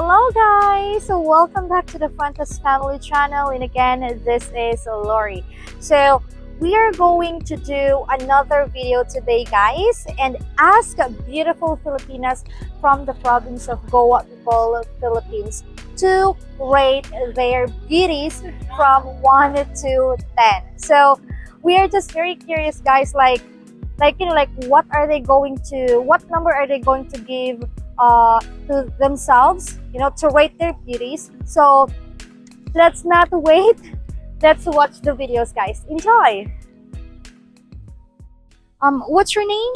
Hello guys! So welcome back to the Fuentes family channel, and again this is Lorie. So we are going to do another video today guys and ask beautiful Filipinas from the province of Goa, Bicol, Philippines to rate their beauties from 1 to 10. So we are just very curious guys, like what are they going to, what number are they going to give to themselves, to rate their beauties. So let's not wait, let's watch the videos guys. Enjoy. What's your name?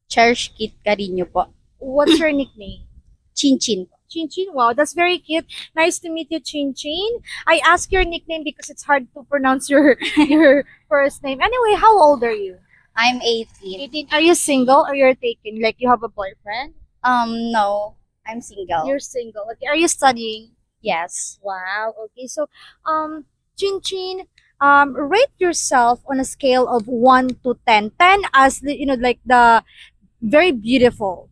Cherish Kit Carino po. What's your nickname? Chin Chin po. Chin Chin. Wow, that's very cute. Nice to meet you, Chin Chin. I ask your nickname because it's hard to pronounce your first name. Anyway, how old are you? I'm 18. 18. Are you single or you're taken? Like you have a boyfriend? No, I'm single. You're single. Okay. Are you studying? Yes. Wow. Okay. So, Chin Chin, rate yourself on a scale of 1 to 10. 10 as the, like the very beautiful.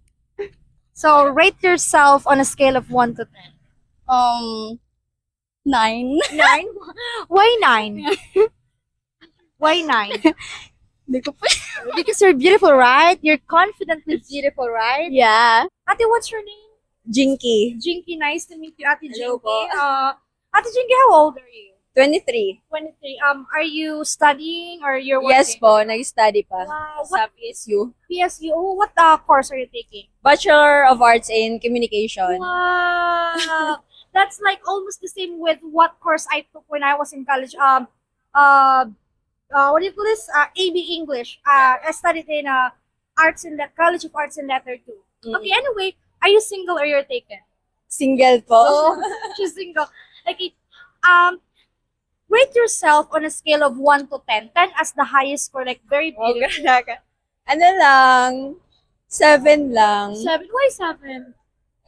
So, rate yourself on a scale of 1 to 10. 9. 9? Why 9? Why 9? Hindi ko pa. Because you're beautiful, right? You're confidently beautiful, right? Yeah. Ate, what's your name? Jinky. Jinky. Nice to meet you, Ate Hello Jinky. po. Ate Jinky, how old are you? 23. 23. Are you studying or you're working? Yes po, nag-study pa. Wow. Sa PSU. PSU. Oh, what course are you taking? Bachelor of Arts in Communication. Wow. That's like almost the same with what course I took when I was in college. What do you call this? AB English. I studied in College of Arts and Letter 2. Mm. Okay, anyway, are you single or you're taken? Single po. Oh, she's single. Okay, rate yourself on a scale of 1 to 10. 10 as the highest score, like very Oh, beautiful. grabe. Ano lang, 7 lang. 7? Why 7?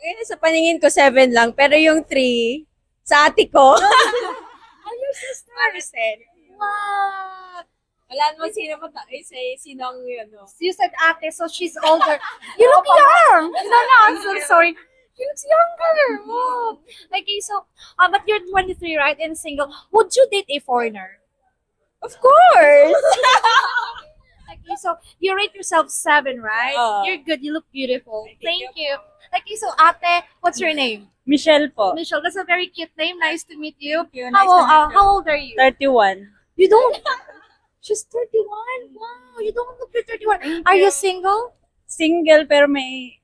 Eh, sa paningin ko, 7 lang. Pero yung 3, sa ate ko. Oh, your sister. Maricel. Wow. Wala naman sino sino ang ano. You said ate, so she's older. You look young. No, I'm so sorry. She looks younger. Wow. Okay, so, but you're 23, right? And single. Would you date a foreigner? Of course! Okay, so you rate yourself 7, right? You're good. You look beautiful. Thank you. Okay, so ate, what's your name? Michelle po. Michelle. That's a very cute name. Nice to meet you. you. Nice to meet you. How old are you? 31. You don't. She's 31. Wow, you don't look you're 31. Are you single? Single pero may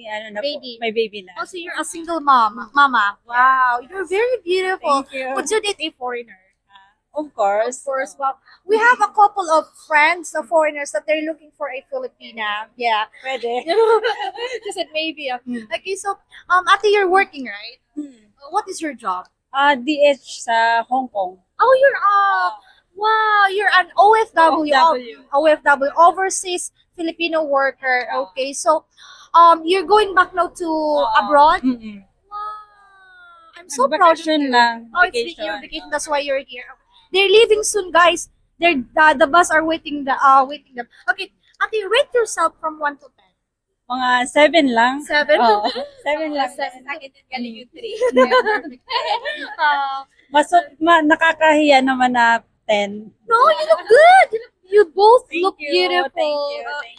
ano na Baby. po. May baby na. Oh, so you're a single mama. Wow, you're very beautiful. Thank you. Would you date a foreigner? Of course. Of course. Well, we have a couple of friends of foreigners that they're looking for a Filipina. Yeah. Pwede. She said maybe. Okay, so ate, you're working, right? What is your job? DH sa Hong Kong. Oh, wow, you're an OFW. OFW, overseas Filipino worker. Okay, so you're going back now to abroad? Mm-mm. Wow, I'm so proud of you. Vacation lang. Oh, it's your vacation. That's why you're here. They're leaving soon, guys. They're the bus are waiting them. Okay, ate, rate yourself from 1 to 10. Mga 7 lang. 7. Oo. 7 lang. Galing yung 3. Nakakahiya naman na 10. No, you look good. You both Thank look you, beautiful. thank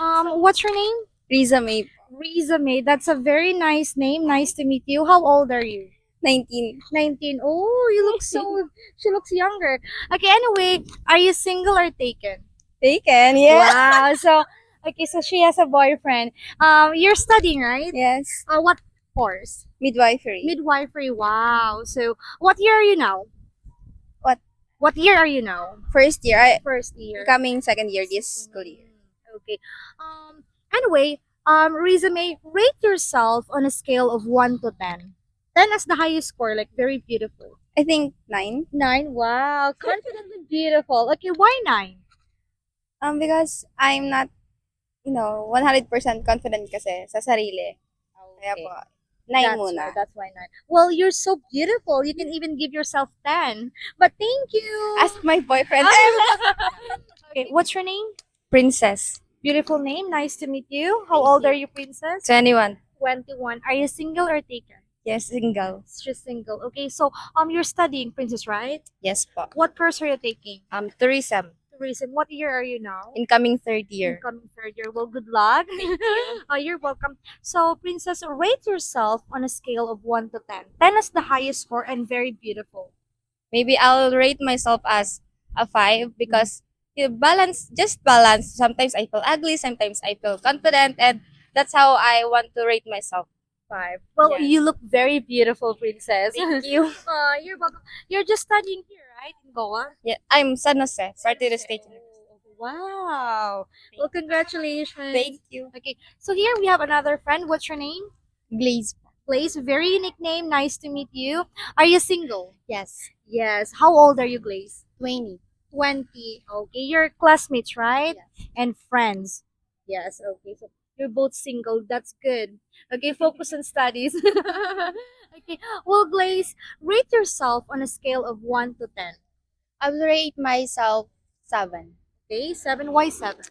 you. What's your name? Riza May, Riza May. That's a very nice name. Nice to meet you. How old are you? 19. 19. Oh, you look she looks younger. Okay, anyway, are you single or taken? Taken, yeah. Wow. So she has a boyfriend. You're studying, right? Yes. What course? Midwifery. Midwifery. Wow. So, what year are you now? What year are you now? First year. First year. Coming second year this school year. Okay. Anyway, resume, rate yourself on a scale of 1 to 10. 10 as the highest score, like very beautiful. I think 9. 9. Wow. Confidently beautiful. Okay, why 9? Because I'm not, 100% confident kasi sa sarili. Kaya po, 9 muna. That's why 9. Well, you're so beautiful. You can even give yourself 10. But thank you. Ask my boyfriend. Okay, what's your name? Princess. Beautiful name. Nice to meet you. How old are you, Princess? 21. 21. Are you single or taken? Yes, single. She's single. Okay, so you're studying, Princess, right? Yes po. What course are you taking? Tourism. Tourism. What year are you now? Incoming third year. Incoming third year. Well, good luck. You're welcome. So, Princess, rate yourself on a scale of 1 to 10. 10 is the highest score and very beautiful. Maybe I'll rate myself as a 5 because just balance. Sometimes I feel ugly, sometimes I feel confident, and that's how I want to rate myself. 5. Well, Yes. you look very beautiful, Princess. Thank you. You're welcome. You're just studying here, right? In Goa? Yeah, I'm San Jose, Parte de State University. Wow. Well, congratulations. Thank you. Okay, so here we have another friend. What's your name? Glaze. Glaze, very unique name. Nice to meet you. Are you single? Yes. Yes. How old are you, Glaze? 20. 20. Okay, you're classmates, right? Yes. And friends. Yes, okay. So you're both single. That's good. Okay, focus on studies. Okay. Well, Glaze, rate yourself on a scale of 1 to 10. I will rate myself 7 Okay, 7. Why 7?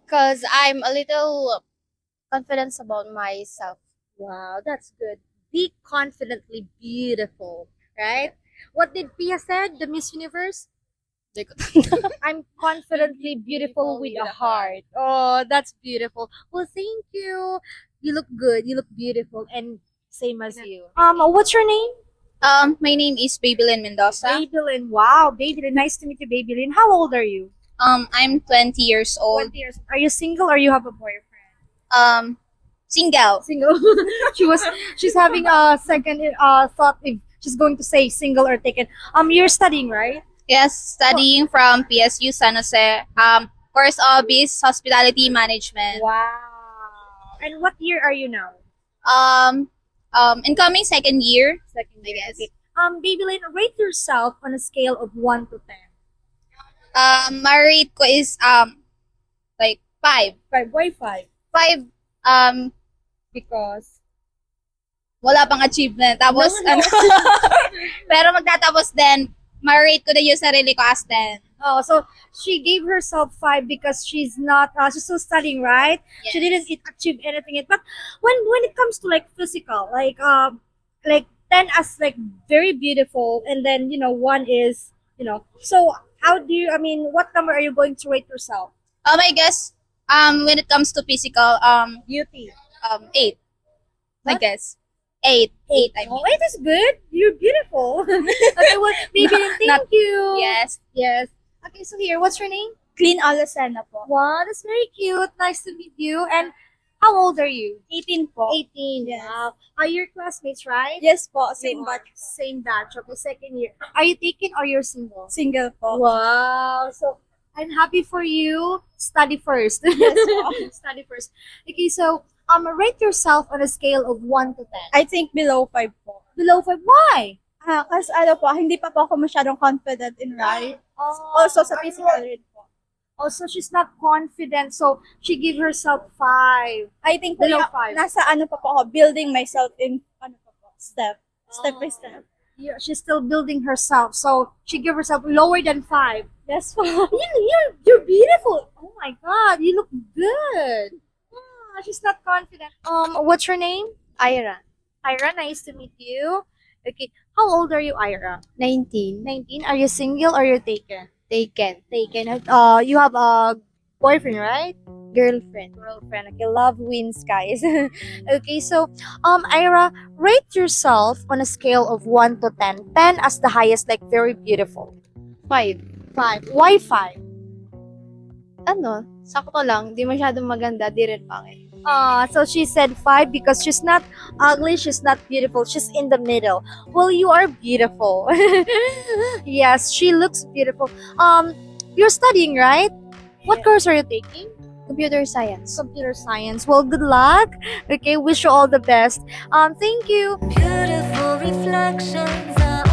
because I'm a little confident about myself. Wow, that's good. Be confidently beautiful, right? What did Pia said? The Miss Universe? I'm confidently beautiful with a heart. Oh, that's beautiful. Well, thank you. You look good. You look beautiful, and same as you. What's your name? My name is Babylin Mendoza. Babylin. Wow, Babylin. Nice to meet you, Babylin. How old are you? I'm 20 years old. 20 years. Are you single or you have a boyfriend? Single. Single. She's having a second thought if she's going to say single or taken. You're studying, right? Yes, studying from PSU San Jose. Course of is hospitality management. Wow. And what year are you now? Incoming second year. Second year. I guess. Okay. Babylin, rate yourself on a scale of 1 to 10. My rate ko is like 5. 5. Why 5? 5 Because wala pang achievement. Tapos No. pero magtatapos din. Ma-rate ko na yung sarili ko as 10. oh, so she gave herself 5 because she's not she's still studying, right? Yes. She didn't achieve anything yet. But when it comes to like physical, like 10 as like very beautiful, and then 1 is So how do you? I mean, what number are you going to rate yourself? I guess when it comes to physical, Beauty. 8. I What? guess 8. 8. I mean. Oh, it is good. You're beautiful. Okay, well, Babylin, thank Not- you. Yes. Yes. Okay, so here, what's your name? Clean Alasana po. Wow, that's very cute. Nice to meet you. And how old are you? 18 po. 18. Yes. Wow. Are your classmates, right? Yes po, You same are. batch. Same batch. Okay, second year. Are you taken or you're single? Single po. Wow. So, I'm happy for you. Study first. Yes po. Study first. Okay, so, rate yourself on a scale of 1 to 10. I think below 5 po. Below 5. Why? Kasi po, hindi pa po ako masyadong confident in life. Oh, Also sa physical rin po. Also, she's not confident, so she gave herself 5. I think Below 5. nasa pa po ako, building myself in step by step. Yeah, she's still building herself, so she gave herself lower than 5. Yes po. You're beautiful. Oh my God, you look good. She's not confident. What's your name? Ira, Ira. Nice to meet you. Okay, how old are you, Ira? 19, 19. Are you single or you're taken? taken, Taken. You have a boyfriend, right? girlfriend. Girlfriend. Okay, love wins, guys. Okay, so Ira, rate yourself on a scale of 1 to 10. 10 as the highest, like very beautiful. 5. 5. Why 5? Sakto lang, di masyadong maganda, di rin pangit. So she said 5 because she's not ugly, she's not beautiful, she's in the middle. Well, you are beautiful. Yes, she looks beautiful. You're studying, right? What course are you taking? Computer science. Computer science. Well, good luck. Okay, wish you all the best. Thank you. Beautiful reflections are